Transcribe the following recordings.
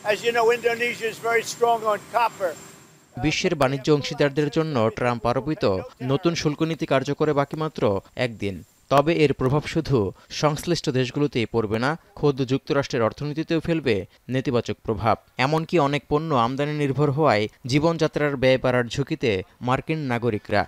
As you know, Indonesia is very strong on copper. বিশ্বের বাণিজ্য অংশীদারদের জন্য ট্রাম্প আরোপিত নতুন শুল্ক নীতি কার্যকরে বাকি মাত্র একদিন। তবে এর প্রভাব শুধু সংশ্লিষ্ট দেশগুলোতেই পড়বে না, খোদ যুক্তরাষ্ট্রের অর্থনীতিতেও ফেলবে নেতিবাচক প্রভাব। এমনকি অনেক পণ্য আমদানি নির্ভর হওয়ায় জীবনযাত্রার ব্যয় বাড়ার ঝুঁকিতে মার্কিন নাগরিকরা।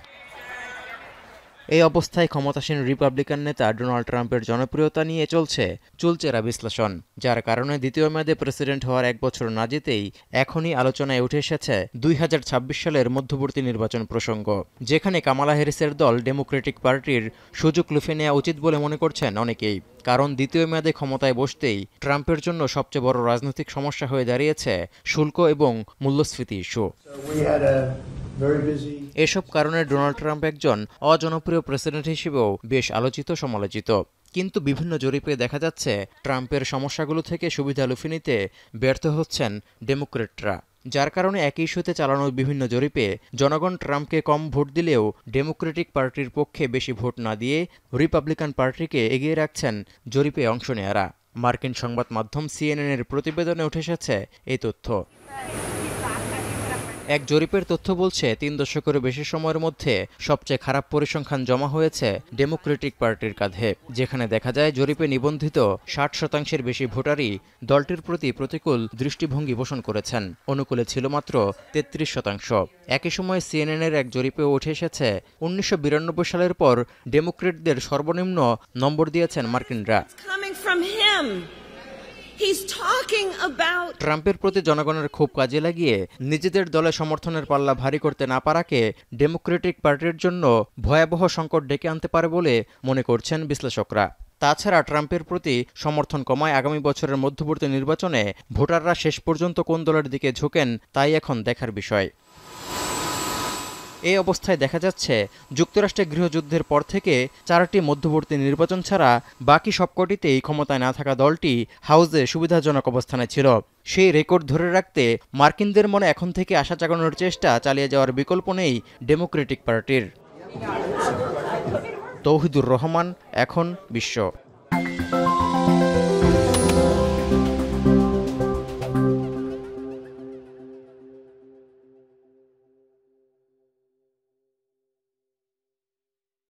এই অবস্থায় ক্ষমতাসীন রিপাবলিকান নেতা ডোনাল্ড ট্রাম্পের জনপ্রিয়তা নিয়ে চলছে চুলচেরা বিশ্লেষণ, যার কারণে দ্বিতীয় মেয়াদে প্রেসিডেন্ট হওয়ার এক বছর না যেতেই এখনই আলোচনায় উঠে এসেছে 2026 সালের মধ্যবর্তী নির্বাচন প্রসঙ্গ, যেখানে কামালা হ্যারিসের দল ডেমোক্রেটিক পার্টির সুযোগ লুফে নেওয়া উচিত বলে মনে করছেন অনেকেই। কারণ দ্বিতীয় মেয়াদে ক্ষমতায় বসতেই ট্রাম্পের জন্য সবচেয়ে বড় রাজনৈতিক সমস্যা হয়ে দাঁড়িয়েছে শুল্ক এবং মূল্যস্ফীতি ইস্যু। এসব কারণে ডোনাল্ড ট্রাম্প একজন অজনপ্রিয় প্রেসিডেন্ট হিসেবেও বেশ আলোচিত সমালোচিত। কিন্তু বিভিন্ন জরিপে দেখা যাচ্ছে ট্রাম্পের সমস্যাগুলো থেকে সুবিধা লুফে নিতে ব্যর্থ হচ্ছেন ডেমোক্রেটরা, যার কারণে একই ইস্যুতে চালানো বিভিন্ন জরিপে জনগণ ট্রাম্পকে কম ভোট দিলেও ডেমোক্রেটিক পার্টির পক্ষে বেশি ভোট না দিয়ে রিপাবলিকান পার্টিকে এগিয়ে রাখছেন জরিপে অংশ নেয়ারা। মার্কিন সংবাদ মাধ্যম সিএনএনের প্রতিবেদনে উঠে এসেছে এই তথ্য। এক জরিপের তথ্য বলছে 3 দশকেরও বেশি সময়ের মধ্যে সবচেয়ে খারাপ পরিসংখ্যান জমা হয়েছে ডেমোক্রেটিক পার্টির কাঁধে, যেখানে দেখা যায় জরিপে নিবন্ধিত 60% বেশি ভোটারই দলটির প্রতি প্রতিকূল দৃষ্টিভঙ্গি পোষণ করেছেন, অনুকূলে ছিল মাত্র 33%। একই সময় সিএনএনের এক জরিপেও উঠে এসেছে 1992 সালের পর ডেমোক্রেটদের সর্বনিম্ন নম্বর দিয়েছেন মার্কিনরা। ট্রাম্পের প্রতি জনগণের ক্ষোভ কাজে লাগিয়ে নিজেদের দলে সমর্থনের পাল্লা ভারী করতে না পারাকে ডেমোক্রেটিক পার্টির জন্য ভয়াবহ সংকট ডেকে আনতে পারে বলে মনে করছেন বিশ্লেষকরা। তাছাড়া ট্রাম্পের প্রতি সমর্থন কমায় আগামী বছরের মধ্যবর্তী নির্বাচনে ভোটাররা শেষ পর্যন্ত কোন দলের দিকে ঝোঁকেন তাই এখন দেখার বিষয়। এই অবস্থায় দেখা যাচ্ছে যুক্তরাষ্ট্রে গৃহযুদ্ধের পর থেকে 4টি মধ্যবর্তী নির্বাচন ছাড়া বাকি সবকটিতেই ক্ষমতায় না থাকা দলটি হাউসে সুবিধাজনক অবস্থানে ছিল। সেই রেকর্ড ধরে রাখতে মার্কিনদের মনে এখন থেকে আশা জাগানোর চেষ্টা চালিয়ে যাওয়ার বিকল্প নেই ডেমোক্রেটিক পার্টির। তৌহিদুর রহমান, এখন বিশ্ব।